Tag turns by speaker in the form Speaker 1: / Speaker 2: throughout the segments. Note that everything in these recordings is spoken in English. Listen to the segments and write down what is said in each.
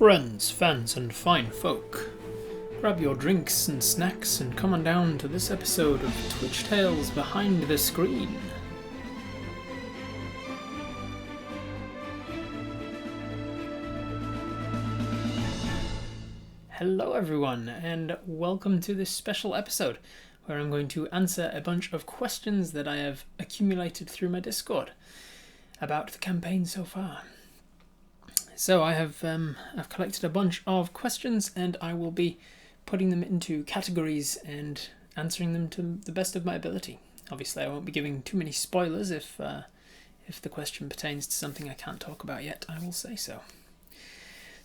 Speaker 1: Friends, fans, and fine folk, grab your drinks and snacks and come on down to this episode of Twitch Tales Behind the Screen. Hello everyone, and welcome to this special episode where I'm going to answer a bunch of questions that I have accumulated through my Discord about the campaign so far. So I've collected a bunch of questions and I will be putting them into categories and answering them to the best of my ability. Obviously I won't be giving too many spoilers. If the question pertains to something I can't talk about yet, I will say so.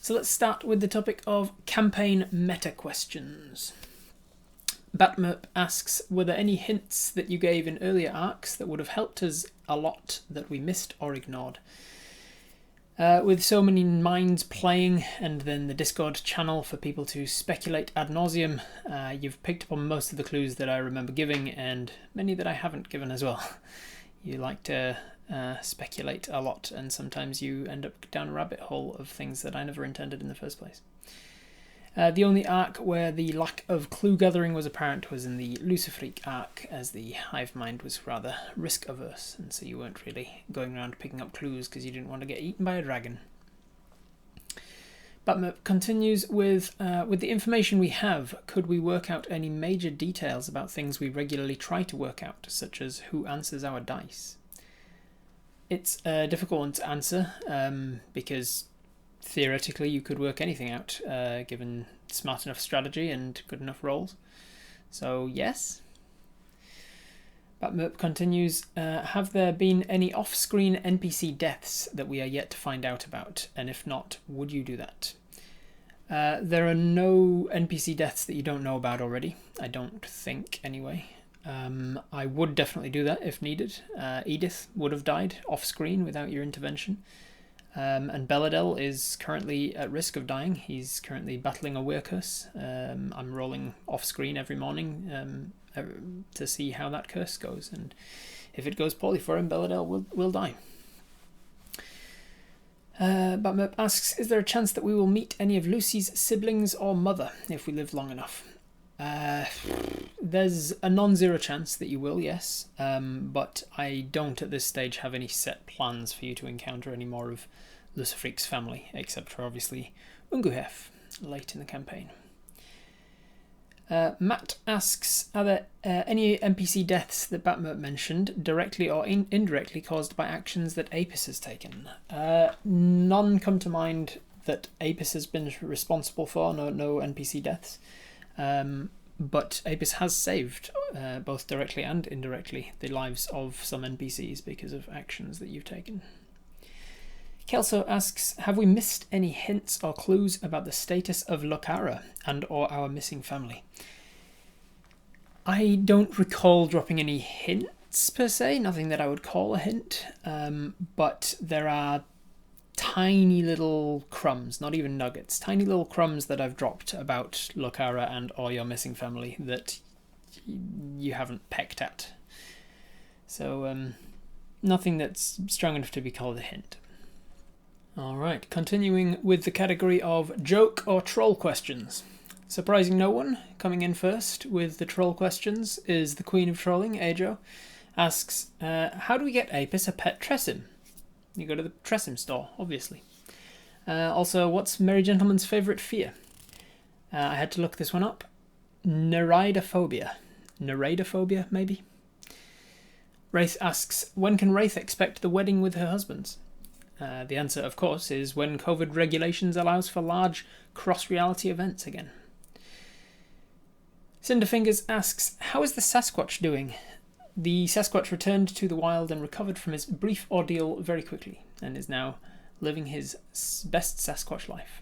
Speaker 1: So let's start with the topic of campaign meta questions. Batmerp asks, were there any hints that you gave in earlier arcs that would have helped us a lot that we missed or ignored? With so many minds playing and then the Discord channel for people to speculate ad nauseum, you've picked up on most of the clues that I remember giving and many that I haven't given as well. You like to speculate a lot and sometimes you end up down a rabbit hole of things that I never intended in the first place. The only arc where the lack of clue gathering was apparent was in the Lusci arc, as the hive mind was rather risk averse, and so you weren't really going around picking up clues because you didn't want to get eaten by a dragon. Batmerp continues with the information we have, could we work out any major details about things we regularly try to work out, such as who answers our dice? It's a difficult one to answer, because theoretically you could work anything out, given smart enough strategy and good enough rolls. So yes. Batmerp continues, have there been any off-screen NPC deaths that we are yet to find out about? And if not, would you do that? There are no NPC deaths that you don't know about already. I don't think, anyway. I would definitely do that if needed. Edith would have died off-screen without your intervention. And Belladel is currently at risk of dying. He's currently battling a wear curse. I'm rolling off-screen every morning to see how that curse goes. And if it goes poorly for him, Belladel will die. Batmerp asks, is there a chance that we will meet any of Lucy's siblings or mother if we live long enough? There's a non-zero chance that you will, yes. But I don't at this stage have any set plans for you to encounter any more of Lusci's family, except for obviously Unguhef late in the campaign. Matt asks, are there any NPC deaths that Batmerp mentioned, directly or indirectly caused by actions that Apis has taken? None come to mind that Apis has been responsible for, no NPC deaths. But Apis has saved, both directly and indirectly, the lives of some NPCs because of actions that you've taken. Kelso asks, have we missed any hints or clues about the status of Lokara and or our missing family? I don't recall dropping any hints per se, nothing that I would call a hint, but there are tiny little crumbs, not even nuggets, tiny little crumbs that I've dropped about Lokara and or your missing family that you haven't pecked at. So nothing that's strong enough to be called a hint. Alright, continuing with the category of joke or troll questions. Surprising no one, coming in first with the troll questions is the Queen of Trolling, Ajo, asks, how do we get Apis a pet Tressim? You go to the Tressim store, obviously. Also, what's Merry Gentleman's favourite fear? I had to look this one up. Neridophobia. Neridophobia, maybe? Wraith asks, when can Wraith expect the wedding with her husbands? The answer, of course, is when COVID regulations allows for large cross-reality events again. Cinderfingers asks, how is the Sasquatch doing? The Sasquatch returned to the wild and recovered from his brief ordeal very quickly, and is now living his best Sasquatch life.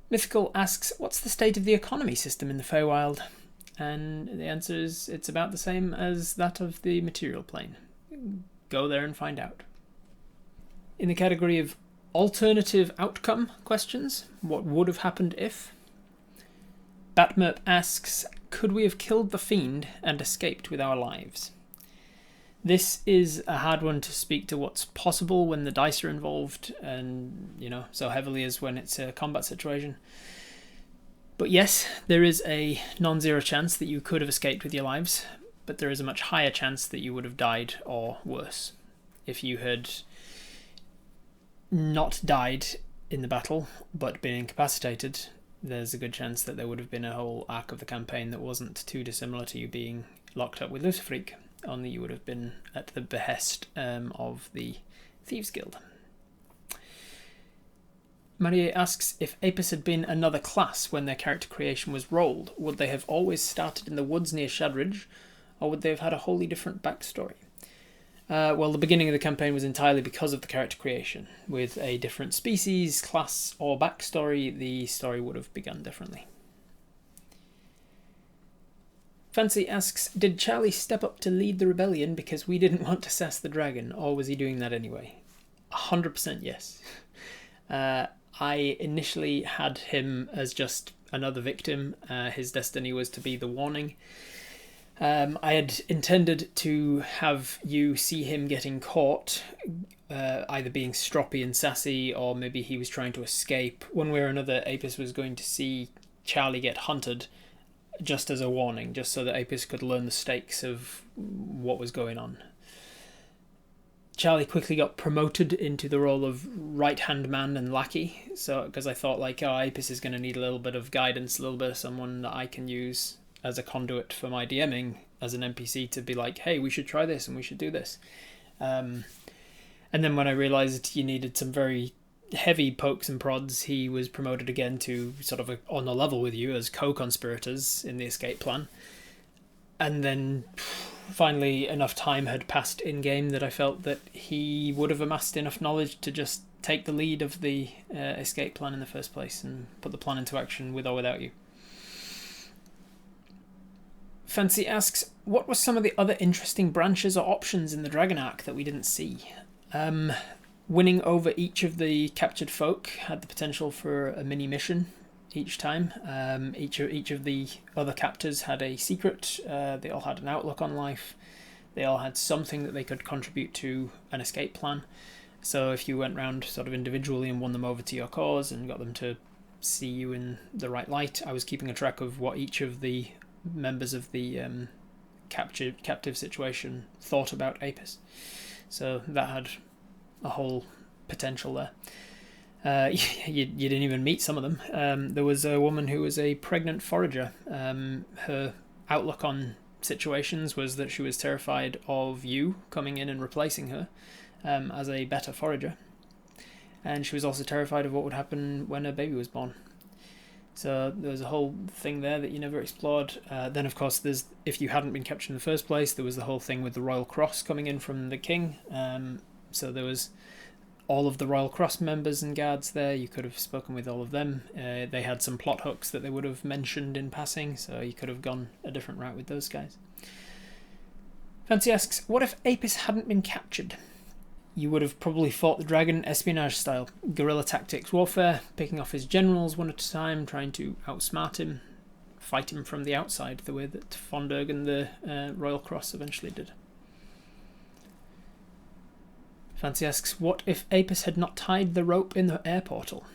Speaker 1: Mythical asks, what's the state of the economy system in the Feywild? And the answer is, it's about the same as that of the material plane. Go there and find out. In the category of alternative outcome questions, what would have happened if? Batmerp asks, could we have killed the fiend and escaped with our lives? This is a hard one to speak to what's possible when the dice are involved, and so heavily as when it's a combat situation. But yes, there is a non-zero chance that you could have escaped with your lives, but there is a much higher chance that you would have died or worse. If you had not died in the battle but been incapacitated, there's a good chance that there would have been a whole arc of the campaign that wasn't too dissimilar to you being locked up with Lusci, only you would have been at the behest of the Thieves Guild. Marie asks, if Apis had been another class when their character creation was rolled, would they have always started in the woods near Shadridge, or would they have had a wholly different backstory? Well, the beginning of the campaign was entirely because of the character creation. With a different species, class, or backstory, the story would have begun differently. Fancy asks, did Charlie step up to lead the rebellion because we didn't want to sass the dragon, or was he doing that anyway? 100% yes. I initially had him as just another victim. His destiny was to be the warning. I had intended to have you see him getting caught, either being stroppy and sassy, or maybe he was trying to escape. One way or another, Apis was going to see Charlie get hunted, just as a warning, just so that Apis could learn the stakes of what was going on. Charlie quickly got promoted into the role of right-hand man and lackey, because I thought, Apis is going to need a little bit of guidance, a little bit of someone that I can use as a conduit for my DMing as an NPC to be like, hey, we should try this and we should do this. And then when I realised you needed some very heavy pokes and prods, he was promoted again to sort of on a level with you as co-conspirators in the escape plan. And then finally enough time had passed in-game that I felt that he would have amassed enough knowledge to just take the lead of the escape plan in the first place and put the plan into action with or without you. Fancy asks, what were some of the other interesting branches or options in the Dragon Arc that we didn't see? Winning over each of the captured folk had the potential for a mini mission each time. Each of the other captors had a secret. They all had an outlook on life. They all had something that they could contribute to an escape plan. So if you went round sort of individually and won them over to your cause and got them to see you in the right light, I was keeping a track of what each of the members of the captive situation thought about Apis. So that had a whole potential there. You didn't even meet some of them. There was a woman who was a pregnant forager. Her outlook on situations was that she was terrified of you coming in and replacing her as a better forager. And she was also terrified of what would happen when a baby was born. So there was a whole thing there that you never explored. Then, of course, if you hadn't been captured in the first place, there was the whole thing with the Royal Cross coming in from the king. So there was all of the Royal Cross members and guards there. You could have spoken with all of them. They had some plot hooks that they would have mentioned in passing, so you could have gone a different route with those guys. Fancy asks, what if Apis hadn't been captured? You would have probably fought the dragon espionage style, guerrilla tactics warfare, picking off his generals one at a time, trying to outsmart him, fight him from the outside, the way that Fonderg and the Royal Cross eventually did. Fancy asks, what if Apis had not tied the rope in the air portal?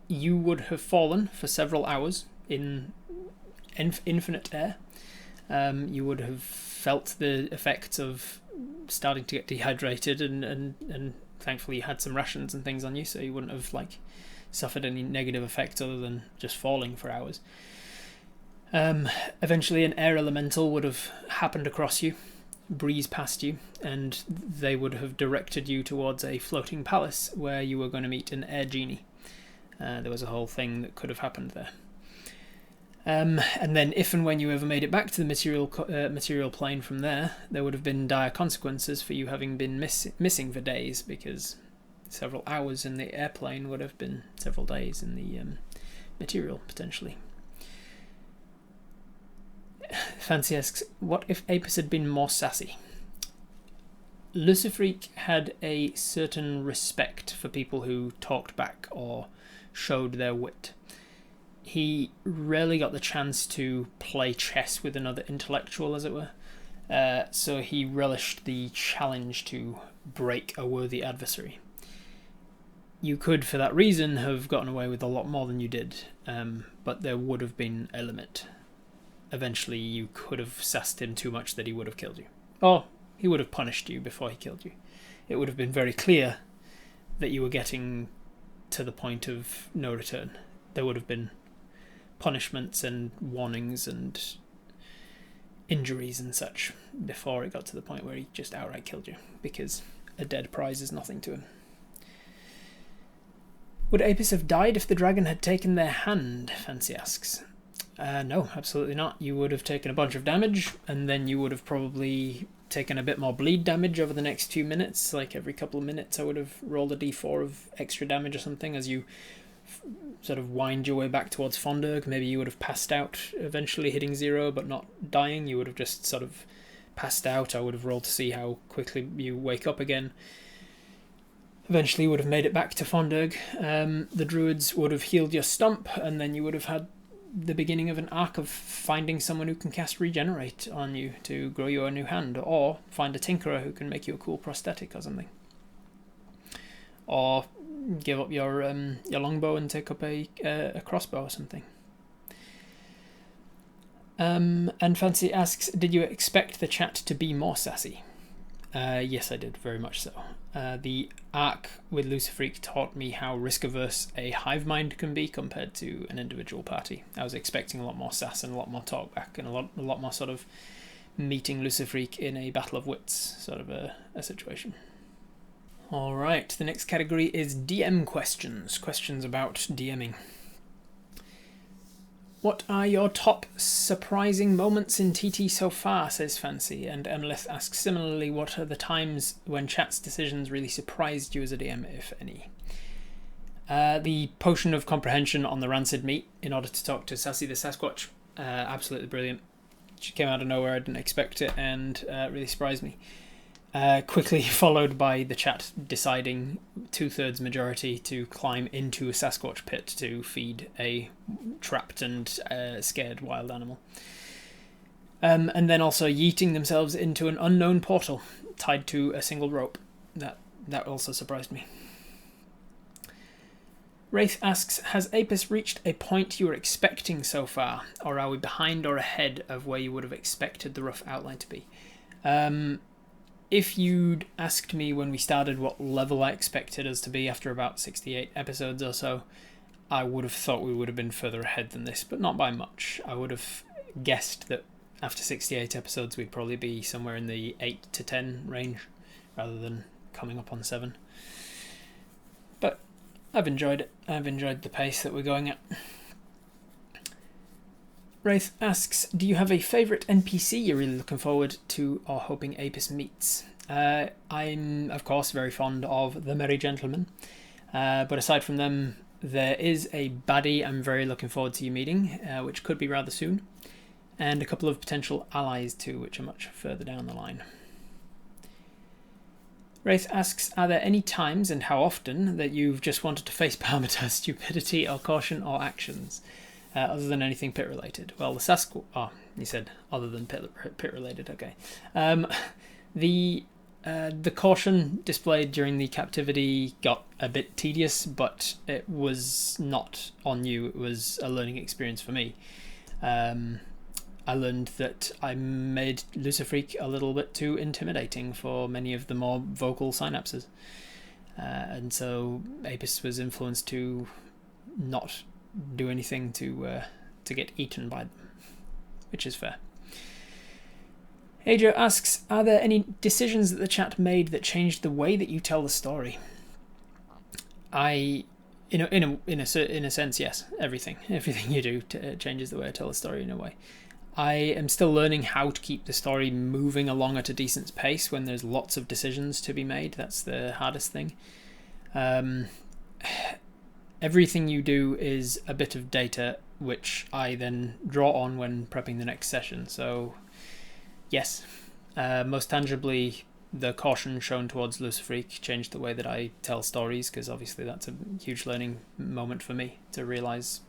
Speaker 1: You would have fallen for several hours in infinite air. You would have felt the effects of starting to get dehydrated, and thankfully you had some rations and things on you, so you wouldn't have suffered any negative effects other than just falling for hours. Eventually an air elemental would have happened across you, breeze past you, and they would have directed you towards a floating palace where you were going to meet an air genie. There was a whole thing that could have happened there. And then if and when you ever made it back to the material plane from there, there would have been dire consequences for you having been missing for days, because several hours in the airplane would have been several days in the material, potentially. Fancy asks, what if Apis had been more sassy? Lusci had a certain respect for people who talked back or showed their wit. He rarely got the chance to play chess with another intellectual, as it were. so he relished the challenge to break a worthy adversary. You could, for that reason, have gotten away with a lot more than you did, but there would have been a limit. Eventually, you could have sassed him too much that he would have killed you. Or he would have punished you before he killed you. It would have been very clear that you were getting to the point of no return. There would have been punishments and warnings and injuries and such before it got to the point where he just outright killed you, because a dead prize is nothing to him. Would Apis have died if the dragon had taken their hand? Fancy asks. No, absolutely not. You would have taken a bunch of damage, and then you would have probably taken a bit more bleed damage over the next few minutes. Like every couple of minutes I would have rolled a d4 of extra damage or something as you sort of wind your way back towards Fondurg. Maybe you would have passed out, eventually hitting 0 but not dying. You would have just sort of passed out. I would have rolled to see how quickly you wake up again. Eventually you would have made it back to Fondurg. The druids would have healed your stump, and then you would have had the beginning of an arc of finding someone who can cast Regenerate on you to grow you a new hand, or find a tinkerer who can make you a cool prosthetic or something. Or give up your longbow and take up a crossbow or something. And Fancy asks, did you expect the chat to be more sassy? Yes, I did, very much so. The arc with Lucifreak taught me how risk-averse a hive mind can be compared to an individual party. I was expecting a lot more sass and a lot more talkback and a lot more sort of meeting Lucifreak in a battle of wits sort of a situation. Alright, the next category is DM questions. Questions about DMing. What are your top surprising moments in TT so far, says Fancy, and Emlith asks similarly, what are the times when chat's decisions really surprised you as a DM, if any? The potion of comprehension on the rancid meat in order to talk to Sassy the Sasquatch, absolutely brilliant. She came out of nowhere, I didn't expect it, and really surprised me. Quickly followed by the chat deciding 2/3 majority to climb into a Sasquatch pit to feed a trapped and scared wild animal. And then also yeeting themselves into an unknown portal tied to a single rope. That also surprised me. Wraith asks, has Apis reached a point you were expecting so far, or are we behind or ahead of where you would have expected the rough outline to be? If you'd asked me when we started what level I expected us to be after about 68 episodes or so, I would have thought we would have been further ahead than this, but not by much. I would have guessed that after 68 episodes we'd probably be somewhere in the 8 to 10 range, rather than coming up on 7. But I've enjoyed it. I've enjoyed the pace that we're going at. Wraith asks, do you have a favourite NPC you're really looking forward to or hoping Apis meets? I'm, of course, very fond of the Merry Gentlemen, but aside from them, there is a baddie I'm very looking forward to you meeting, which could be rather soon, and a couple of potential allies too, which are much further down the line. Wraith asks, are there any times, and how often, that you've just wanted to facepalm at our stupidity or caution or actions? Other than anything pit related. Well, the Sasquatch. Oh, he said other than pit related. Okay. The caution displayed during the captivity got a bit tedious, but it was not on you. It was a learning experience for me. I learned that I made Lucifreak a little bit too intimidating for many of the more vocal synapses, and so Apis was influenced to not do anything to get eaten by them, which is fair. Adria asks, are there any decisions that the chat made that changed the way that you tell the story? In a sense, yes. Everything you do changes the way I tell the story in a way. I am still learning how to keep the story moving along at a decent pace when there's lots of decisions to be made. That's the hardest thing. Everything you do is a bit of data which I then draw on when prepping the next session. So, yes, most tangibly, the caution shown towards Lucifreak changed the way that I tell stories, because obviously that's a huge learning moment for me to realise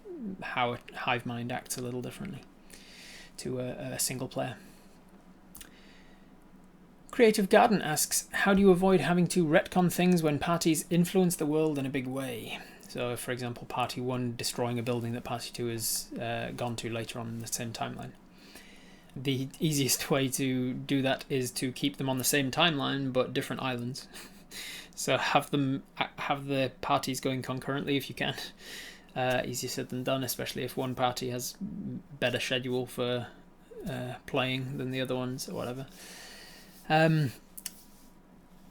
Speaker 1: how a hive mind acts a little differently to a single player. Creative Garden asks, how do you avoid having to retcon things when parties influence the world in a big way? So, for example, Party 1 destroying a building that Party 2 has gone to later on in the same timeline. The easiest way to do that is to keep them on the same timeline, but different islands. So have the parties going concurrently if you can. Easier said than done, especially if one party has better schedule for playing than the other ones or whatever. And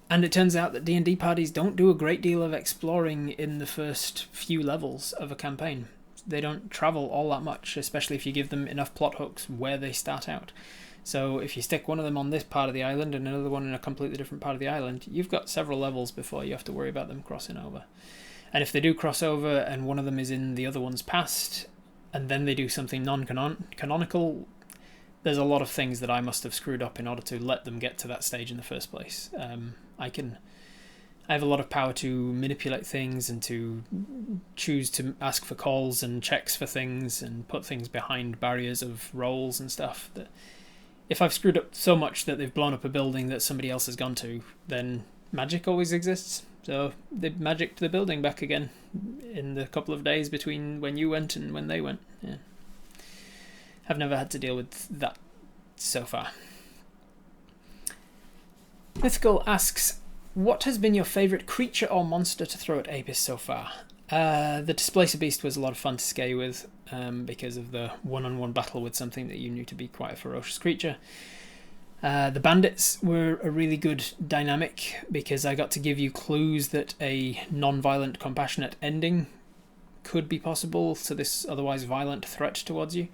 Speaker 1: it turns out that D&D parties don't do a great deal of exploring in the first few levels of a campaign. They don't travel all that much, especially if you give them enough plot hooks where they start out. So if you stick one of them on this part of the island and another one in a completely different part of the island, you've got several levels before you have to worry about them crossing over. And if they do cross over and one of them is in the other one's past, and then they do something non-canonical, there's a lot of things that I must have screwed up in order to let them get to that stage in the first place. I have a lot of power to manipulate things and to choose to ask for calls and checks for things and put things behind barriers of rolls and stuff. That if I've screwed up so much that they've blown up a building that somebody else has gone to, then magic always exists. So they magicked the building back again in the couple of days between when you went and when they went. Yeah. I've never had to deal with that so far. Mythical asks, what has been your favourite creature or monster to throw at Apis so far? The Displacer Beast was a lot of fun to scale with because of the one-on-one battle with something that you knew to be quite a ferocious creature. The Bandits were a really good dynamic because I got to give you clues that a non-violent, compassionate ending could be possible to this otherwise violent threat towards you.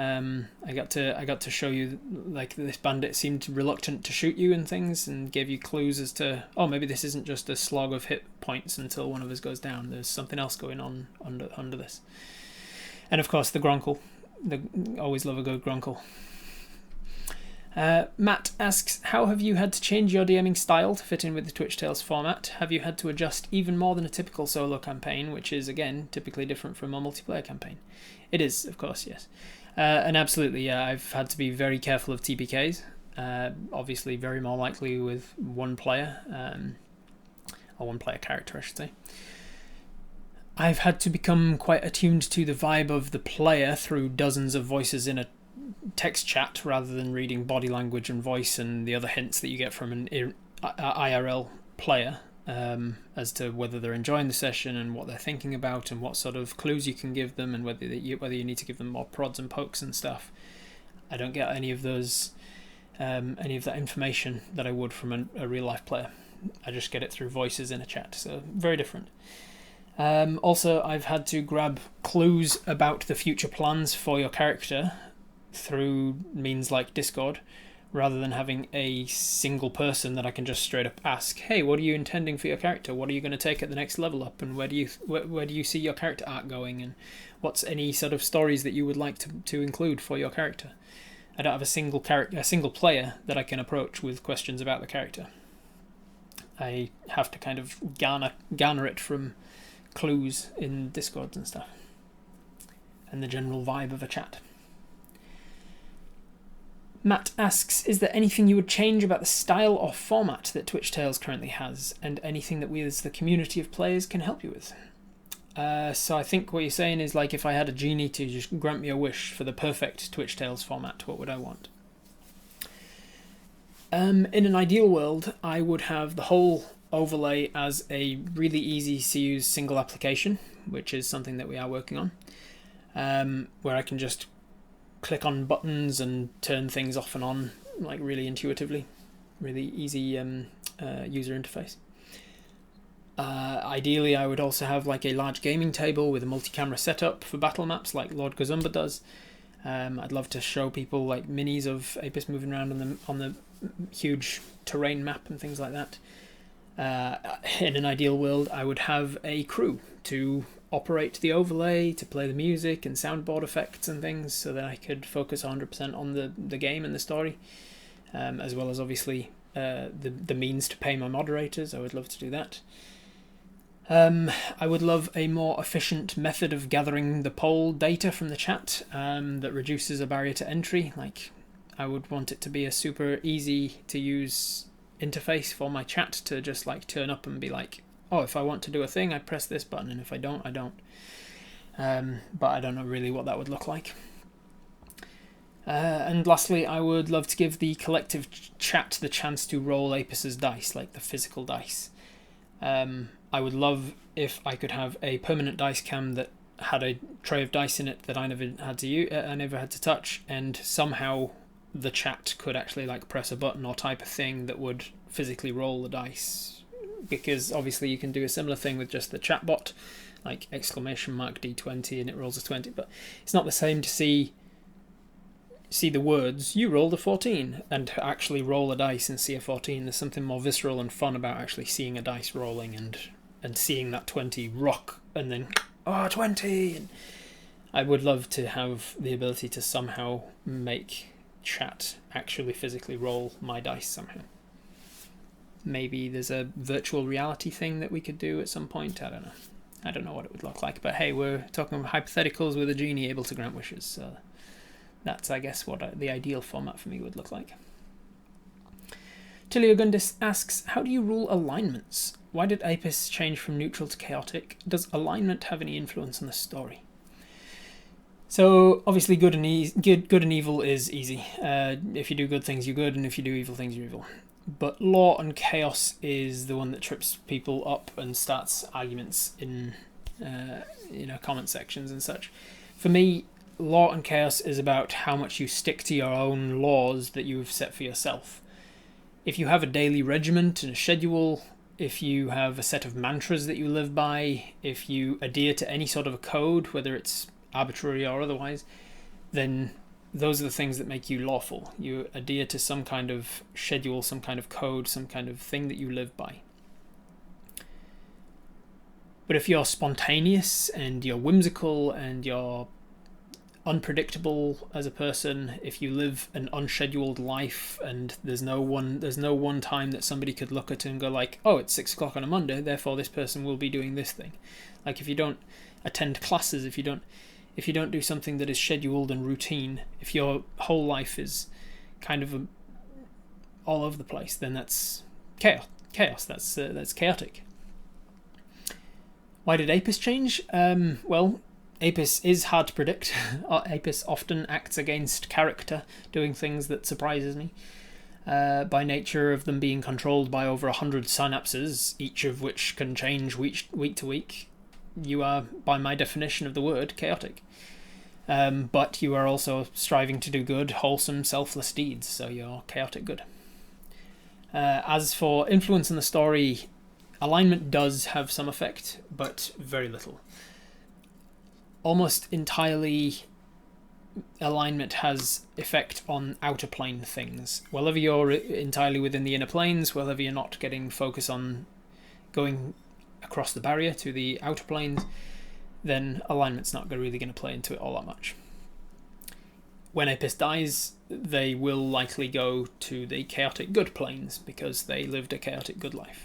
Speaker 1: I got to show you, like, this bandit seemed reluctant to shoot you and things, and gave you clues as to, oh, maybe this isn't just a slog of hit points until one of us goes down. There's something else going on under this. And of course the Gronkle. Always love a good Gronkle. Matt asks, how have you had to change your DMing style to fit in with the Twitch Tales format? Have you had to adjust even more than a typical solo campaign, which is, again, typically different from a multiplayer campaign? It is, of course, yes. And absolutely, yeah, I've had to be very careful of TPKs. Obviously, very more likely with one player, or one player character, I should say. I've had to become quite attuned to the vibe of the player through dozens of voices in a text chat, rather than reading body language and voice and the other hints that you get from an IRL player. As to whether they're enjoying the session and what they're thinking about and what sort of clues you can give them and whether you need to give them more prods and pokes and stuff. I don't get any of those, any of that information that I would from a real life player. I just get it through voices in a chat, so very different. Also, I've had to grab clues about the future plans for your character through means like Discord, rather than having a single person that I can just straight up ask, hey, what are you intending for your character? What are you going to take at the next level up? And where do you see your character arc going? And what's any sort of stories that you would like to include for your character? I don't have a single player that I can approach with questions about the character. I have to kind of garner it from clues in Discords and stuff, and the general vibe of a chat. Matt asks, is there anything you would change about the style or format that Twitch Tales currently has, and anything that we as the community of players can help you with? So I think what you're saying is, like, if I had a genie to just grant me a wish for the perfect Twitch Tales format, what would I want? In an ideal world, I would have the whole overlay as a really easy to use single application, which is something that we are working on, where I can just click on buttons and turn things off and on, like, really intuitively. Really easy user interface. Ideally, I would also have like a large gaming table with a multi-camera setup for battle maps like Lord Gazumba does. I'd love to show people like minis of Apis moving around on the huge terrain map and things like that. In an ideal world, I would have a crew to operate the overlay, to play the music and soundboard effects and things, so that I could focus 100% on the game and the story, as well as obviously the means to pay my moderators. I would love to do that. I would love a more efficient method of gathering the poll data from the chat that reduces a barrier to entry. Like, I would want it to be a super easy to use interface for my chat to just like turn up and be like, oh, if I want to do a thing, I press this button, and if I don't, I don't. But I don't know really what that would look like. And lastly, I would love to give the collective chat the chance to roll Apus's dice, like the physical dice. I would love if I could have a permanent dice cam that had a tray of dice in it that I never had to touch, and somehow the chat could actually like press a button or type a thing that would physically roll the dice. Because obviously you can do a similar thing with just the chatbot, like !D20 and it rolls a 20, but it's not the same to see the words, you rolled a 14, and to actually roll a dice and see a 14. There's something more visceral and fun about actually seeing a dice rolling and seeing that 20 rock and then, 20! And I would love to have the ability to somehow make chat actually physically roll my dice somehow. Maybe there's a virtual reality thing that we could do at some point. I don't know. I don't know what it would look like. But hey, we're talking about hypotheticals with a genie able to grant wishes. So that's, I guess, what the ideal format for me would look like. Tiliogundis asks, how do you rule alignments? Why did Apus change from neutral to chaotic? Does alignment have any influence on the story? So obviously good and evil is easy. If you do good things, you're good, and if you do evil things, you're evil. But law and chaos is the one that trips people up and starts arguments in comment sections and such. For me, law and chaos is about how much you stick to your own laws that you've set for yourself. If you have a daily regiment and a schedule, if you have a set of mantras that you live by, if you adhere to any sort of a code, whether it's arbitrary or otherwise, then those are the things that make you lawful. You adhere to some kind of schedule, some kind of code, some kind of thing that you live by. But if you're spontaneous and you're whimsical and you're unpredictable as a person, if you live an unscheduled life and there's no one time that somebody could look at and go like, oh, it's 6 o'clock on a Monday, therefore this person will be doing this thing. Like if you don't attend classes, if you don't do something that is scheduled and routine, if your whole life is kind of all over the place, then that's chaos. That's chaotic. Why did Apus change? Well, Apus is hard to predict. Apus often acts against character, doing things that surprises me. By nature of them being controlled by over 100 synapses, each of which can change week to week, you are, by my definition of the word, chaotic. But you are also striving to do good, wholesome, selfless deeds, so you're chaotic good. As for influence in the story, alignment does have some effect, but very little. Almost entirely, alignment has effect on outer plane things. Wherever you're entirely within the inner planes, wherever you're not getting focus on going across the barrier to the outer planes, then alignment's not really going to play into it all that much. When Apus dies, they will likely go to the chaotic good planes because they lived a chaotic good life.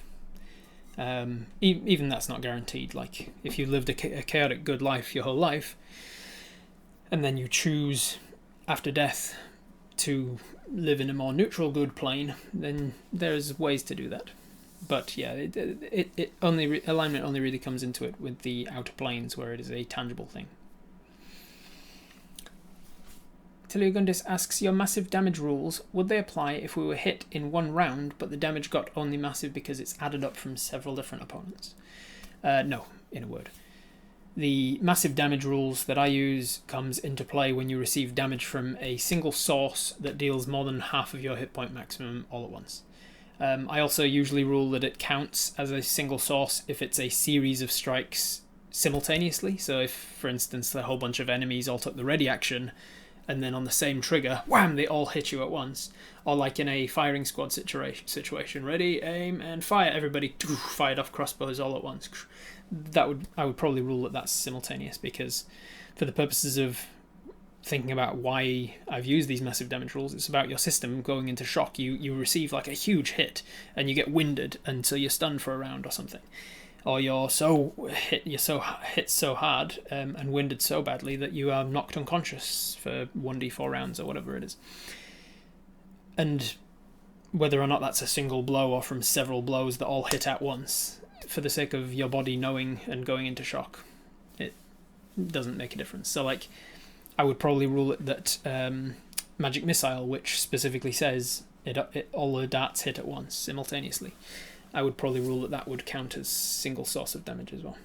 Speaker 1: Even that's not guaranteed. Like if you lived a chaotic good life your whole life and then you choose after death to live in a more neutral good plane, then there's ways to do that. But yeah, alignment only really comes into it with the outer planes where it is a tangible thing. Tiliogundis asks, your massive damage rules, would they apply if we were hit in one round but the damage got only massive because it's added up from several different opponents? No, in a word. The massive damage rules that I use comes into play when you receive damage from a single source that deals more than half of your hit point maximum all at once. I also usually rule that it counts as a single source if it's a series of strikes simultaneously. So if, for instance, a whole bunch of enemies all took the ready action, and then on the same trigger, wham, they all hit you at once. Or like in a firing squad situation, ready, aim, and fire. Everybody fired off crossbows all at once. I would probably rule that that's simultaneous, because for the purposes of thinking about why I've used these massive damage rules, it's about your system going into shock. You receive like a huge hit, and you get winded until you're stunned for a round or something. Or you're hit so hard and winded so badly that you are knocked unconscious for 1d4 rounds or whatever it is. And whether or not that's a single blow or from several blows that all hit at once, for the sake of your body knowing and going into shock, it doesn't make a difference. So like, I would probably rule it that magic missile, which specifically says all the darts hit at once simultaneously, I would probably rule that that would count as single source of damage as well.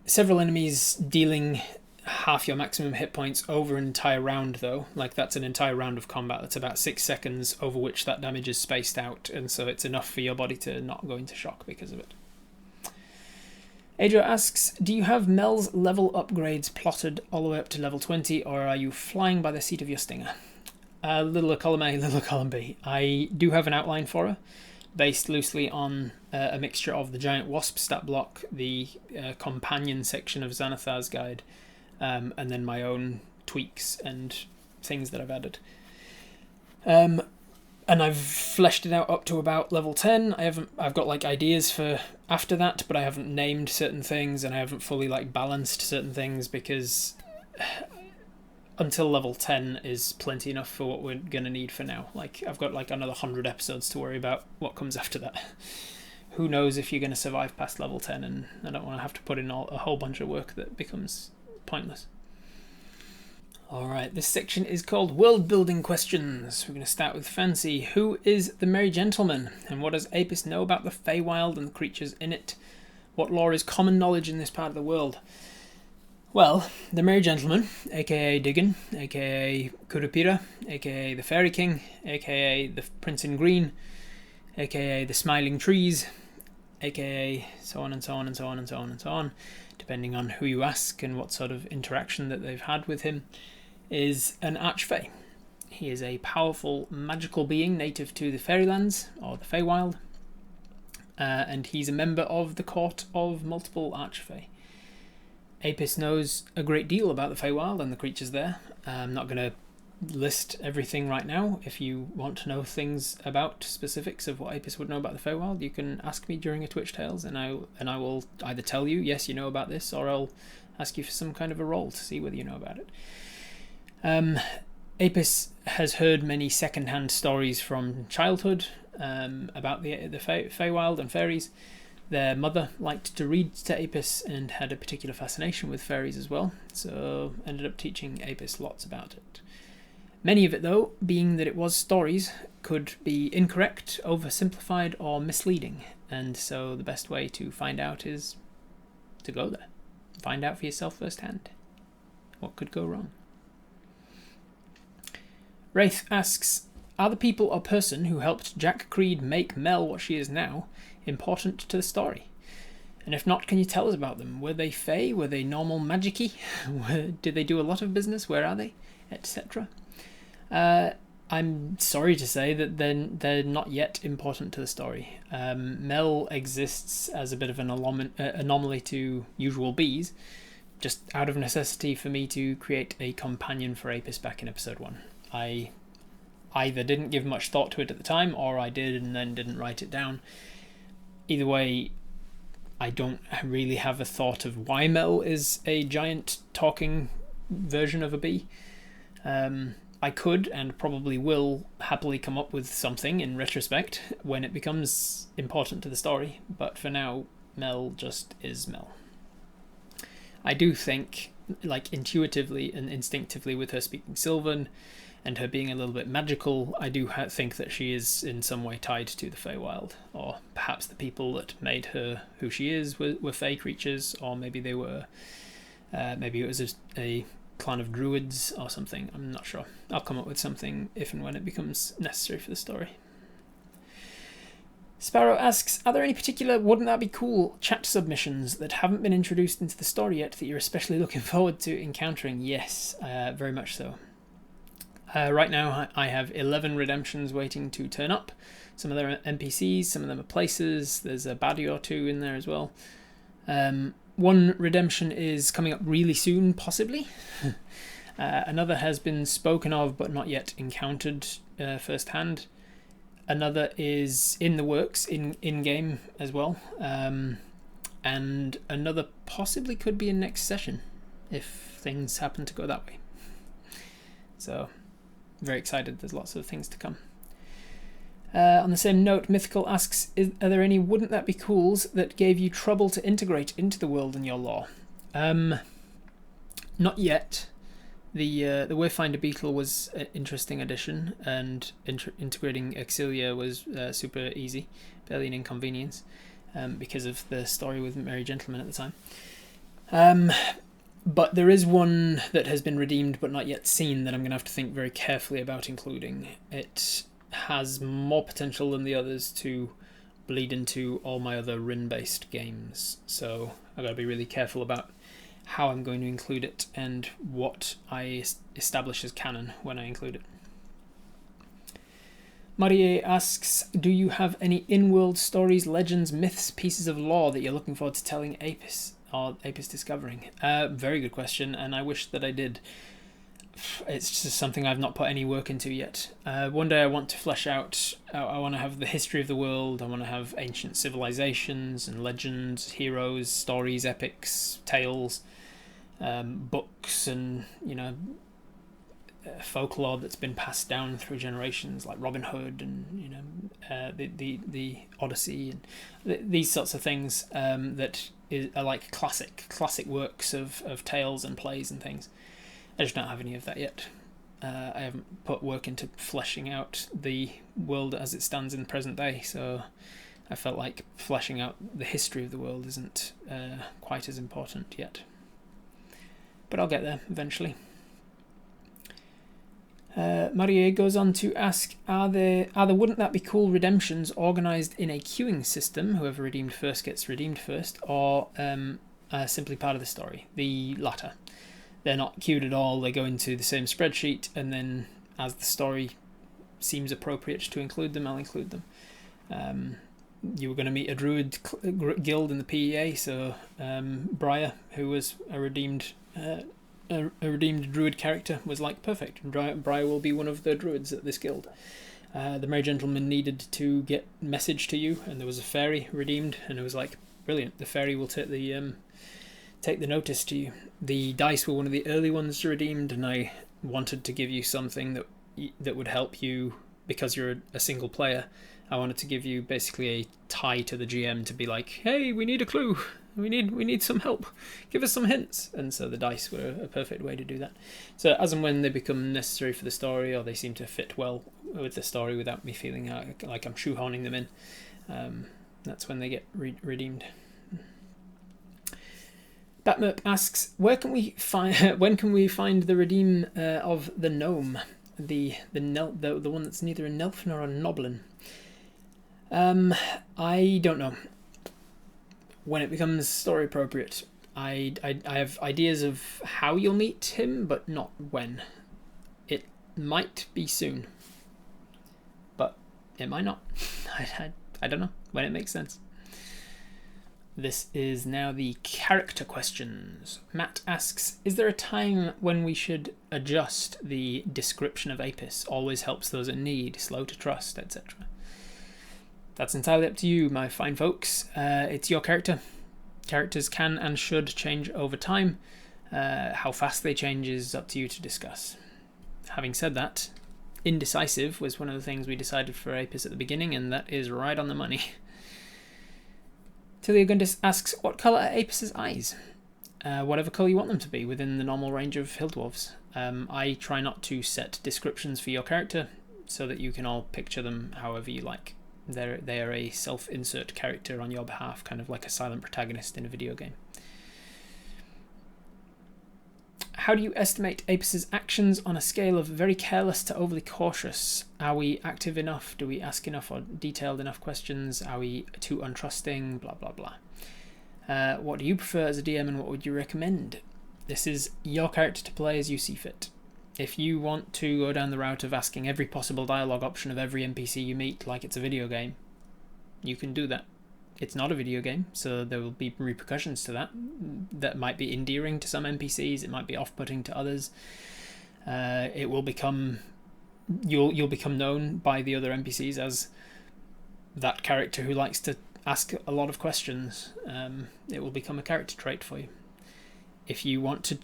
Speaker 1: Several enemies dealing half your maximum hit points over an entire round, though. Like, that's an entire round of combat. That's about 6 seconds over which that damage is spaced out, and so it's enough for your body to not go into shock because of it. Adro asks, do you have Mel's level upgrades plotted all the way up to level 20, or are you flying by the seat of your stinger? Little column A, little column B. I do have an outline for her, based loosely on a mixture of the giant wasp stat block, the companion section of Xanathar's guide, and then my own tweaks and things that I've added. And I've fleshed it out up to about level 10. I've got like ideas for after that, but I haven't named certain things, and I haven't fully like balanced certain things, because until level 10 is plenty enough for what we're going to need for now. Like, I've got like another 100 episodes to worry about what comes after that. Who knows if you're going to survive past level 10, and I don't want to have to put in a whole bunch of work that becomes pointless. Alright, this section is called World Building Questions. We're going to start with Fancy. Who is the Merry Gentleman, and what does Apis know about the Feywild and the creatures in it? What lore is common knowledge in this part of the world? Well, the Merry Gentleman, aka Diggin, aka Kurupira, aka the Fairy King, aka the Prince in Green, aka the Smiling Trees, aka so on and so on and so on and so on and so on, depending on who you ask and what sort of interaction that they've had with him, is an Archfey. He is a powerful magical being native to the Fairylands, or the Feywild, and he's a member of the court of multiple Archfey. Apis knows a great deal about the Feywild and the creatures there. I'm not going to list everything right now. If you want to know things about specifics of what Apis would know about the Feywild, you can ask me during a Twitch Tales, and I will either tell you, yes, you know about this, or I'll ask you for some kind of a roll to see whether you know about it. Apis has heard many second-hand stories from childhood about the Feywild and fairies. Their mother liked to read to Apis and had a particular fascination with fairies as well, so ended up teaching Apis lots about it. Many of it, though, being that it was stories, could be incorrect, oversimplified, or misleading, and so the best way to find out is to go there. Find out for yourself firsthand. What could go wrong? Wraith asks, are the people or person who helped Jack Creed make Mel what she is now important to the story? And if not, can you tell us about them? Were they Fey? Were they normal magic-y? Did they do a lot of business? Where are they? Etc. I'm sorry to say that they're not yet important to the story. Mel exists as a bit of an anomaly to usual bees, just out of necessity for me to create a companion for Apis back in episode 1. I either didn't give much thought to it at the time, or I did and then didn't write it down. Either way, I don't really have a thought of why Mel is a giant talking version of a bee. I could and probably will happily come up with something in retrospect when it becomes important to the story, but for now, Mel just is Mel. I do think, like, intuitively and instinctively, with her speaking Sylvan and her being a little bit magical, I do think that she is in some way tied to the Feywild, or perhaps the people that made her who she is were Fey creatures, or maybe they were, maybe it was a clan of druids or something. I'm not sure. I'll come up with something if and when it becomes necessary for the story. Sparrow asks, are there any particular wouldn't that be cool chat submissions that haven't been introduced into the story yet that you're especially looking forward to encountering? Yes, very much so. Right now I have 11 redemptions waiting to turn up. Some of them are NPCs, some of them are places. There's a baddie or two in there as well. One redemption is coming up really soon, possibly. Another has been spoken of but not yet encountered firsthand. Another is in the works, in-game as well. And another possibly could be in next session, if things happen to go that way. So, very excited. There's lots of things to come. On the same note, Mythical asks, are there any wouldn't that be cools that gave you trouble to integrate into the world and your lore? Not yet. The Wayfinder Beetle was an interesting addition, and integrating Exilia was super easy, barely an inconvenience, because of the story with Merry Gentleman at the time. But there is one that has been redeemed but not yet seen that I'm going to have to think very carefully about including. It has more potential than the others to bleed into all my other Rin-based games, so I've got to be really careful about how I'm going to include it and what I establish as canon when I include it. Marie asks, do you have any in-world stories, legends, myths, pieces of lore that you're looking forward to telling Apis or Apis discovering? Very good question, and I wish that I did. It's just something I've not put any work into yet. One day I want to flesh out, I want to have the history of the world, I want to have ancient civilizations and legends, heroes, stories, epics, tales, books, and, you know, folklore that's been passed down through generations, like Robin Hood and, you know, the Odyssey, and these sorts of things that are like classic works of tales and plays and things. I just don't have any of that yet. I haven't put work into fleshing out the world as it stands in the present day, so I felt like fleshing out the history of the world isn't quite as important yet. But I'll get there eventually. Marie goes on to ask, are there wouldn't that be cool redemptions organised in a queuing system? Whoever redeemed first gets redeemed first, or simply part of the story? The latter. They're not queued at all, they go into the same spreadsheet, and then as the story seems appropriate to include them, I'll include them. You were going to meet a druid guild in the PEA, so Briar, who was a redeemed druid character, was like, perfect, Briar will be one of the druids at this guild. The Merry Gentleman needed to get message to you, and there was a fairy redeemed, and it was like, brilliant, the fairy will take the notice to you. The dice were one of the early ones redeemed, and I wanted to give you something that would help you because you're a single player. I wanted to give you basically a tie to the GM to be like, hey, we need a clue, we need some help, give us some hints. And so the dice were a perfect way to do that. So as and when they become necessary for the story, or they seem to fit well with the story without me feeling like I'm shoehorning them in, that's when they get redeemed. Batmerp asks, when can we find the redeem of the gnome, the one that's neither a Nelf nor a Noblin? I don't know. When it becomes story appropriate, I have ideas of how you'll meet him, but not when. It might be soon, but it might not. I don't know when it makes sense. This is now the character questions. Matt asks, is there a time when we should adjust the description of Apis? Always helps those in need, slow to trust, etc. That's entirely up to you, my fine folks. It's your character. Characters can and should change over time. How fast they change is up to you to discuss. Having said that, indecisive was one of the things we decided for Apis at the beginning, and that is right on the money. Tiliagundis asks, what colour are Apis's eyes? Whatever colour you want them to be, within the normal range of hill dwarves. I try not to set descriptions for your character, so that you can all picture them however you like. They are a self-insert character on your behalf, kind of like a silent protagonist in a video game. How do you estimate Apis's actions on a scale of very careless to overly cautious? Are we active enough? Do we ask enough or detailed enough questions? Are we too untrusting? Blah, blah, blah. What do you prefer as a DM, and what would you recommend? This is your character to play as you see fit. If you want to go down the route of asking every possible dialogue option of every NPC you meet like it's a video game, you can do that. It's not a video game, so there will be repercussions to that. That might be endearing to some NPCs, it might be off-putting to others. It will become... You'll become known by the other NPCs as that character who likes to ask a lot of questions. It will become a character trait for you. If you want to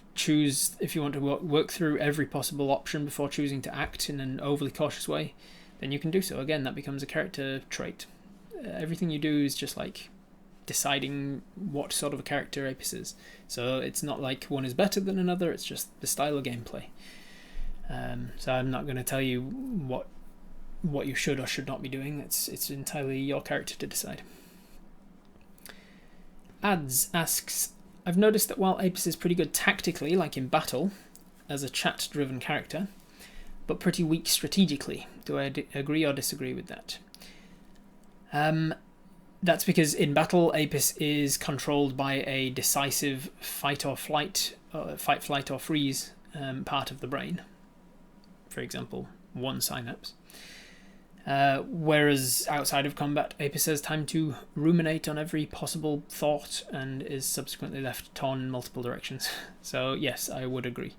Speaker 1: work through every possible option before choosing to act in an overly cautious way, then you can do so. Again, that becomes a character trait. Everything you do is just like deciding what sort of a character Apis is. So it's not like one is better than another, it's just the style of gameplay. So I'm not going to tell you what you should or should not be doing. It's entirely your character to decide. Ads asks, I've noticed that while Apis is pretty good tactically, like in battle, as a chat-driven character, but pretty weak strategically. Do I agree or disagree with that? That's because in battle, Apis is controlled by a decisive fight, flight, or freeze part of the brain. For example, one synapse. Whereas outside of combat, Apis has time to ruminate on every possible thought and is subsequently left torn in multiple directions. So yes, I would agree.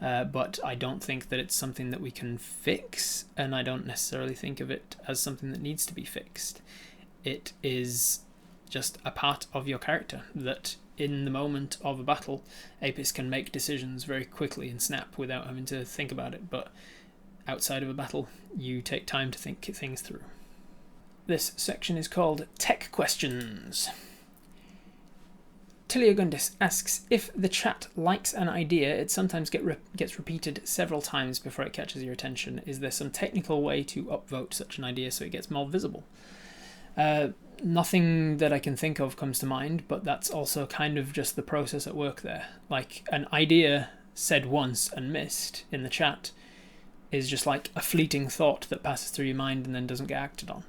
Speaker 1: But I don't think that it's something that we can fix, and I don't necessarily think of it as something that needs to be fixed. It is just a part of your character that in the moment of a battle, Apis can make decisions very quickly and snap without having to think about it, but outside of a battle, you take time to think things through. This section is called Tech Questions. Tiliagundis asks, if the chat likes an idea, it sometimes gets repeated several times before it catches your attention. Is there some technical way to upvote such an idea so it gets more visible? Nothing that I can think of comes to mind, but that's also kind of just the process at work there. Like, an idea said once and missed in the chat is just like a fleeting thought that passes through your mind and then doesn't get acted on.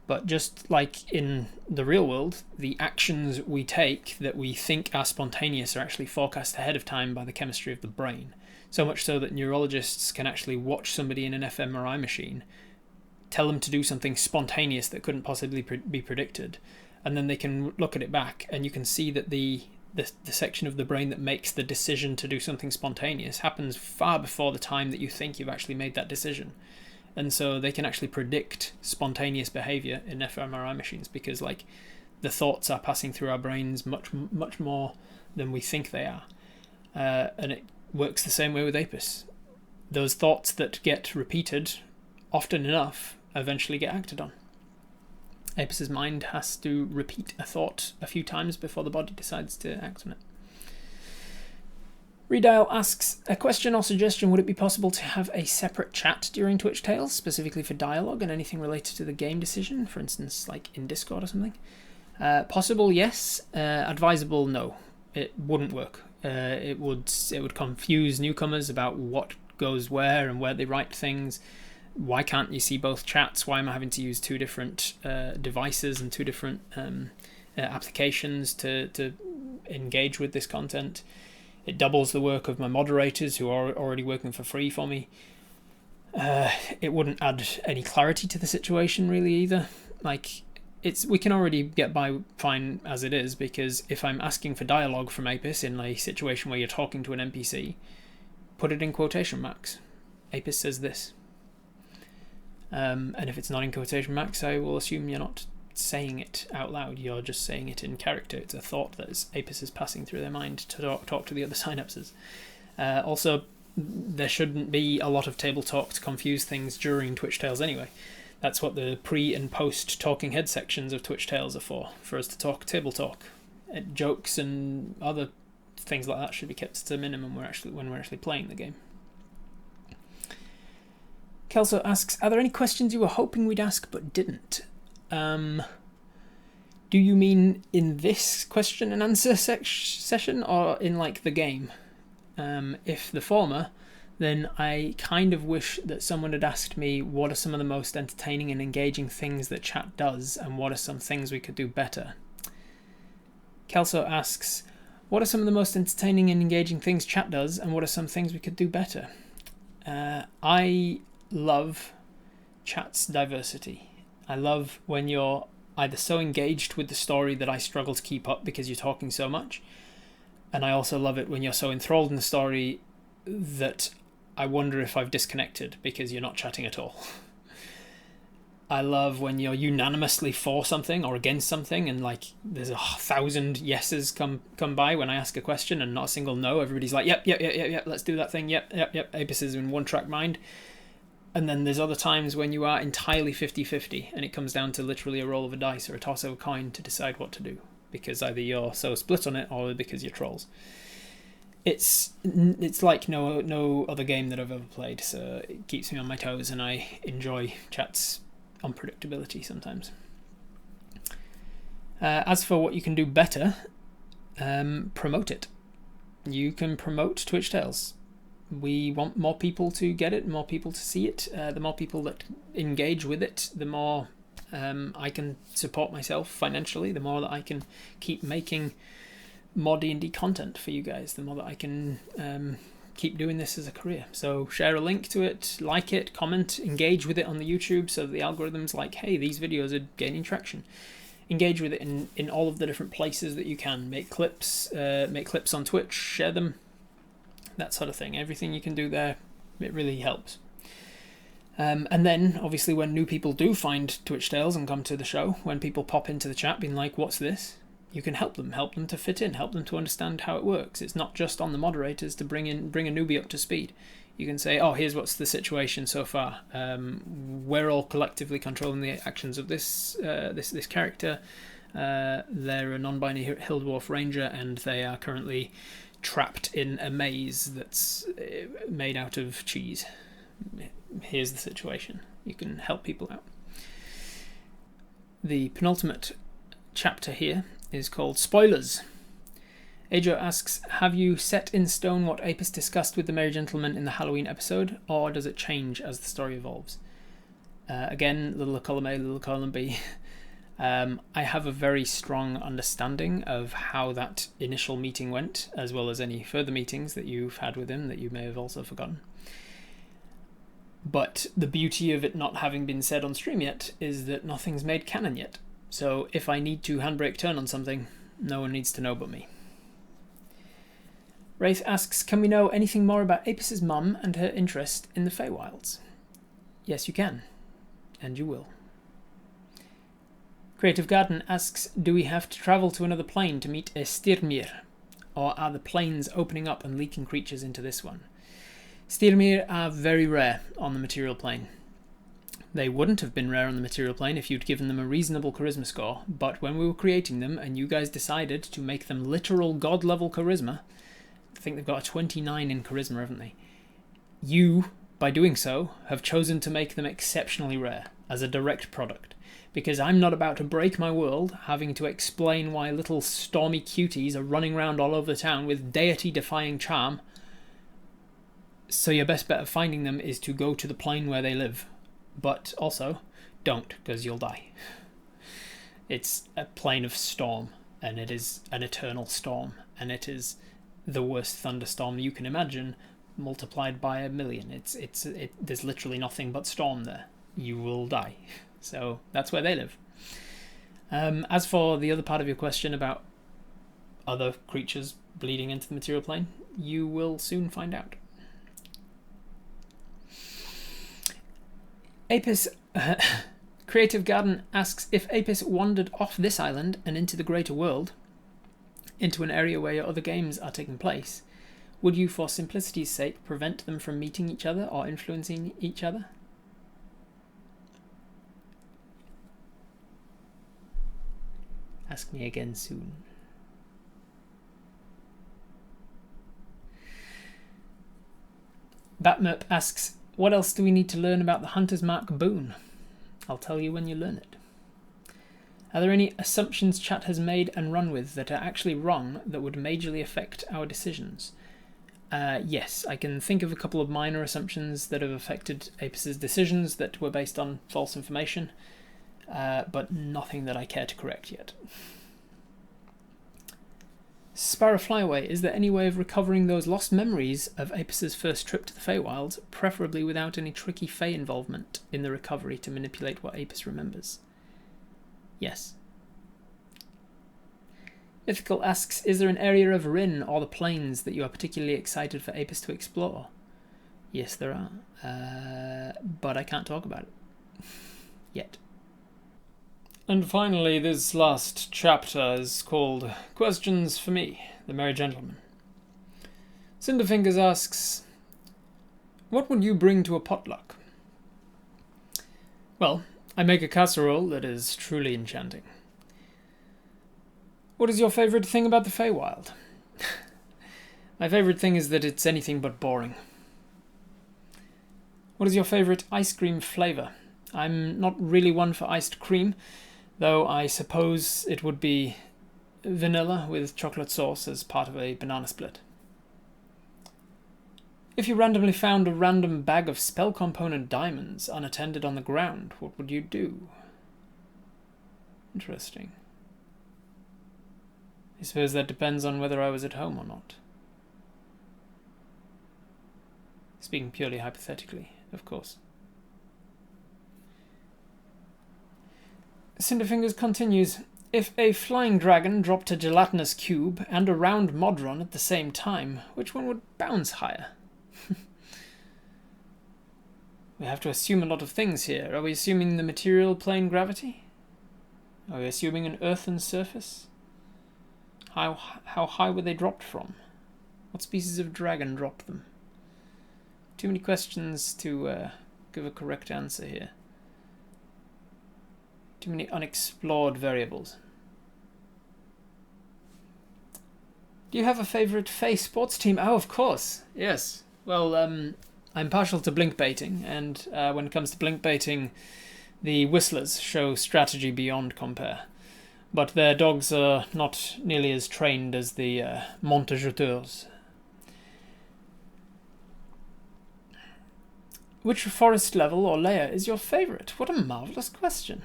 Speaker 1: But just like in the real world, the actions we take that we think are spontaneous are actually forecast ahead of time by the chemistry of the brain. So much so that neurologists can actually watch somebody in an fMRI machine, tell them to do something spontaneous that couldn't possibly be predicted, and then they can look at it back and you can see that the section of the brain that makes the decision to do something spontaneous happens far before the time that you think you've actually made that decision. And so they can actually predict spontaneous behavior in fMRI machines because like the thoughts are passing through our brains much more than we think they are. And it works the same way with Apis. Those thoughts that get repeated often enough eventually get acted on. Apis's mind has to repeat a thought a few times before the body decides to act on it. Redial asks, a question or suggestion, would it be possible to have a separate chat during Twitch Tales, specifically for dialogue and anything related to the game decision, for instance, like in Discord or something? Possible, yes. Advisable, no. It wouldn't work. It would confuse newcomers about what goes where and where they write things. Why can't you see both chats? Why am I having to use two different devices and two different applications to engage with this content? It doubles the work of my moderators who are already working for free for me. It wouldn't add any clarity to the situation really either. Like, we can already get by fine as it is, because if I'm asking for dialogue from Apis in a situation where you're talking to an NPC, put it in quotation marks. Apis says this. And if it's not in quotation marks, I will assume you're not saying it out loud, you're just saying it in character. It's a thought that Apis is passing through their mind to talk to the other synapses. Also, there shouldn't be a lot of table talk to confuse things during Twitch Tales anyway. That's what the pre and post talking head sections of Twitch Tales are for us to talk table talk. Jokes and other things like that should be kept to a minimum when we're actually playing the game. Kelso asks, are there any questions you were hoping we'd ask but didn't? Do you mean in this question and answer session or in like the game? If the former, then I kind of wish that someone had asked me what are some of the most entertaining and engaging things that chat does and what are some things we could do better. Kelso asks, what are some of the most entertaining and engaging things chat does and what are some things we could do better? I love chat's diversity. I love when you're either so engaged with the story that I struggle to keep up because you're talking so much, and I also love it when you're so enthralled in the story that I wonder if I've disconnected because you're not chatting at all. I love when you're unanimously for something or against something, and like there's 1,000 yeses come by when I ask a question, and not a single no. Everybody's like, yep, let's do that thing. Yep. Apis is in one track mind. And then there's other times when you are entirely 50-50, and it comes down to literally a roll of a dice or a toss of a coin to decide what to do, because either you're so split on it or because you're trolls. It's like no other game that I've ever played, so it keeps me on my toes, and I enjoy chat's unpredictability sometimes. As for what you can do better, promote it. You can promote Twitch Tales. We want more people to get it, more people to see it. The more people that engage with it, the more I can support myself financially, the more that I can keep making more D&D content for you guys, the more that I can keep doing this as a career. So share a link to it, like it, comment, engage with it on the YouTube so that the algorithm's like, hey, these videos are gaining traction. Engage with it in all of the different places that you can. Make clips on Twitch, share them, that sort of thing. Everything you can do there, it really helps. And then, obviously, when new people do find Twitch Tales and come to the show, when people pop into the chat being like, what's this? You can help them to fit in, help them to understand how it works. It's not just on the moderators to bring a newbie up to speed. You can say, oh, here's what's the situation so far. We're all collectively controlling the actions of this character. They're a non-binary hill dwarf ranger, and they are currently trapped in a maze that's made out of cheese. Here's the situation. You can help people out. The penultimate chapter here is called Spoilers. Ajo asks, have you set in stone what Apis discussed with the Merry Gentleman in the Halloween episode, or does it change as the story evolves? Again, little column A, little column B. I have a very strong understanding of how that initial meeting went, as well as any further meetings that you've had with him that you may have also forgotten. But the beauty of it not having been said on stream yet is that nothing's made canon yet. So if I need to handbrake turn on something, no one needs to know but me. Wraith asks, can we know anything more about Apis's mum and her interest in the Feywilds? Yes, you can. And you will. Creative Garden asks, do we have to travel to another plane to meet a styrmir? Or are the planes opening up and leaking creatures into this one? Styrmir are very rare on the material plane. They wouldn't have been rare on the material plane if you'd given them a reasonable charisma score, but when we were creating them and you guys decided to make them literal god-level charisma, I think they've got a 29 in charisma, haven't they? You, by doing so, have chosen to make them exceptionally rare as a direct product, because I'm not about to break my world having to explain why little stormy cuties are running around all over the town with deity-defying charm. So your best bet of finding them is to go to the plane where they live. But also, don't, because you'll die. It's a plane of storm, and it is an eternal storm, and it is the worst thunderstorm you can imagine, multiplied by 1,000,000. There's literally nothing but storm there. You will die. So that's where they live. As for the other part of your question about other creatures bleeding into the material plane, you will soon find out. Apis, Creative Garden asks, if Apis wandered off this island and into the greater world, into an area where your other games are taking place, would you, for simplicity's sake, prevent them from meeting each other or influencing each other? Ask me again soon. Batmerp asks, what else do we need to learn about the Hunter's Mark boon? I'll tell you when you learn it. Are there any assumptions chat has made and run with that are actually wrong that would majorly affect our decisions? Yes, I can think of a couple of minor assumptions that have affected Apis's decisions that were based on false information, but nothing that I care to correct yet. Sparrow Flyaway, is there any way of recovering those lost memories of Apis's first trip to the Feywild, preferably without any tricky Fey involvement in the recovery to manipulate what Apis remembers? Yes. Mythical asks, is there an area of Rin or the plains that you are particularly excited for Apis to explore? Yes, there are, but I can't talk about it. Yet. And finally, this last chapter is called Questions for Me, the Merry Gentleman. Cinderfingers asks, what would you bring to a potluck? Well, I make a casserole that is truly enchanting. What is your favourite thing about the Feywild? My favourite thing is that it's anything but boring. What is your favourite ice cream flavour? I'm not really one for iced cream, though I suppose it would be vanilla with chocolate sauce as part of a banana split. If you randomly found a random bag of spell component diamonds unattended on the ground, what would you do? Interesting. I suppose that depends on whether I was at home or not. Speaking purely hypothetically, of course. Cinderfingers continues, if a flying dragon dropped a gelatinous cube and a round modron at the same time, which one would bounce higher? We have to assume a lot of things here. Are we assuming the material plane gravity? Are we assuming an earthen surface? How high were they dropped from? What species of dragon dropped them? Too many questions to give a correct answer here. Too many unexplored variables. Do you have a favourite Fey sports team? Oh, of course. Yes. Well, I'm partial to blink baiting, and when it comes to blink baiting, the Whistlers show strategy beyond compare. But their dogs are not nearly as trained as the Montajeteurs. Which forest level or layer is your favourite? What a marvellous question.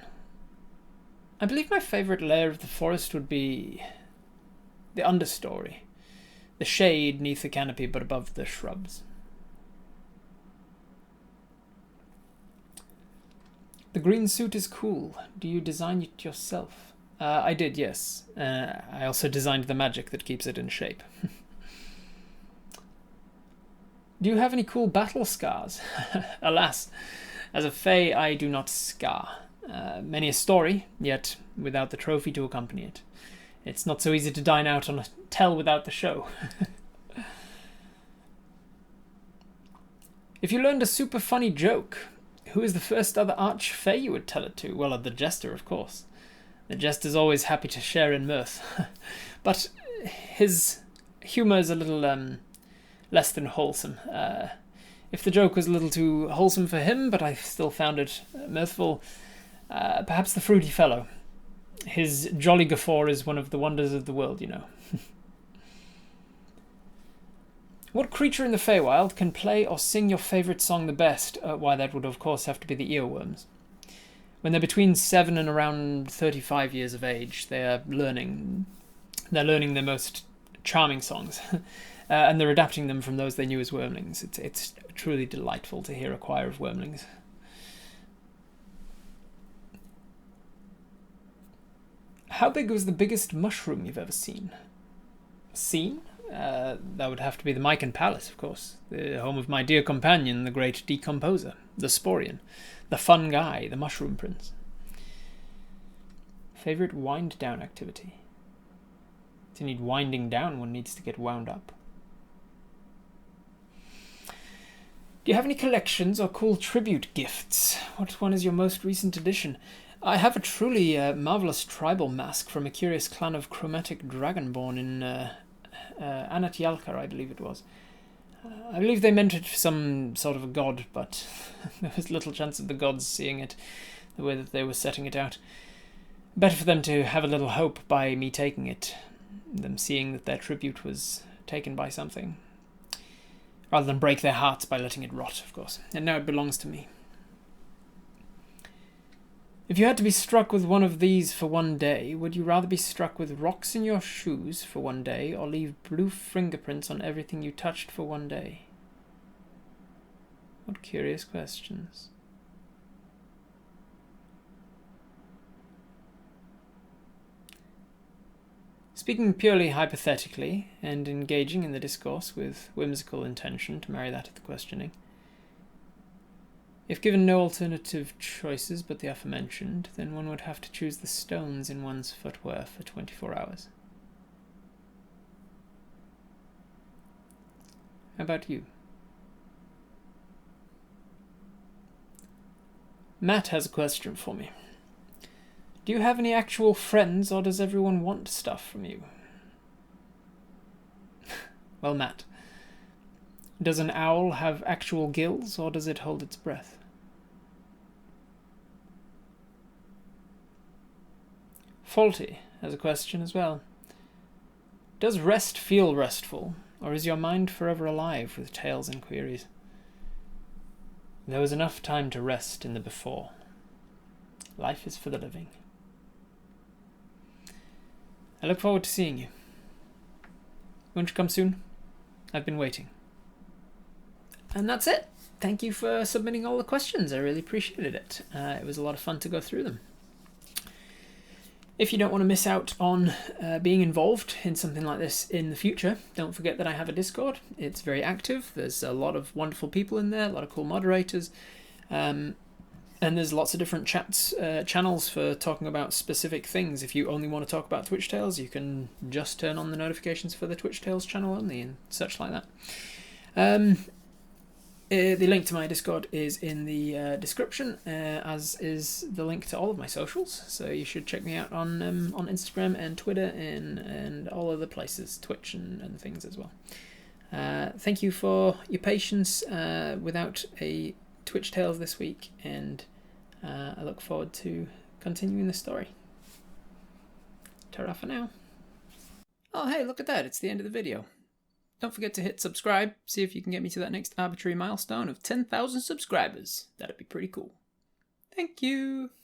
Speaker 1: I believe my favourite layer of the forest would be the understory. The shade neath the canopy but above the shrubs. The green suit is cool. Do you design it yourself? I did, yes. I also designed the magic that keeps it in shape. Do you have any cool battle scars? Alas, as a Fey I do not scar. Many a story, yet without the trophy to accompany it. It's not so easy to dine out on a tell without the show. If you learned a super funny joke, who is the first other arch-Fey you would tell it to? Well, the Jester, of course. The Jester's always happy to share in mirth. But his humour is a little less than wholesome. If the joke was a little too wholesome for him, but I still found it mirthful, perhaps the Fruity Fellow. His jolly guffaw is one of the wonders of the world, you know. What creature in the Feywild can play or sing your favourite song the best? Why, that would of course have to be the earworms. When they're between 7 and around 35 years of age, they're learning their most charming songs. And they're adapting them from those they knew as wormlings. It's truly delightful to hear a choir of wormlings. How big was the biggest mushroom you've ever seen? Seen? That would have to be the Mycan Palace, of course. The home of my dear companion, the great decomposer, the Sporian, the fun guy, the Mushroom Prince. Favourite wind-down activity? To need winding down, one needs to get wound up. Do you have any collections or cool tribute gifts? What one is your most recent addition? I have a truly marvellous tribal mask from a curious clan of chromatic dragonborn in Anat Yalkar, I believe it was. I believe they meant it for some sort of a god, but there was little chance of the gods seeing it the way that they were setting it out. Better for them to have a little hope by me taking it, them seeing that their tribute was taken by something, rather than break their hearts by letting it rot, of course. And now it belongs to me. If you had to be struck with one of these for one day, would you rather be struck with rocks in your shoes for one day, or leave blue fingerprints on everything you touched for one day? What curious questions. Speaking purely hypothetically, and engaging in the discourse with whimsical intention to marry that to the questioning, If given no alternative choices but the aforementioned, then one would have to choose the stones in one's footwear for 24 hours. How about you? Matt has a question for me. Do you have any actual friends, or does everyone want stuff from you? Well, Matt, does an owl have actual gills, or does it hold its breath? Faulty has a question as well. Does rest feel restful, or is your mind forever alive with tales and queries? There was enough time to rest in the before. Life is for the living. I look forward to seeing you. Won't you come soon? I've been waiting. And that's it. Thank you for submitting all the questions. I really appreciated it. It was a lot of fun to go through them. If you don't want to miss out on being involved in something like this in the future, don't forget that I have a Discord. It's very active. There's a lot of wonderful people in there, a lot of cool moderators. And there's lots of different channels for talking about specific things. If you only want to talk about Twitch Tales, you can just turn on the notifications for the Twitch Tales channel only and such like that. The link to my Discord is in the description, as is the link to all of my socials. So you should check me out on Instagram and Twitter and all other places, Twitch and things as well. Thank you for your patience without a Twitch Tales this week, and I look forward to continuing the story. Ta-ra for now. Oh hey, look at that, it's the end of the video. Don't forget to hit subscribe, see if you can get me to that next arbitrary milestone of 10,000 subscribers. That'd be pretty cool. Thank you!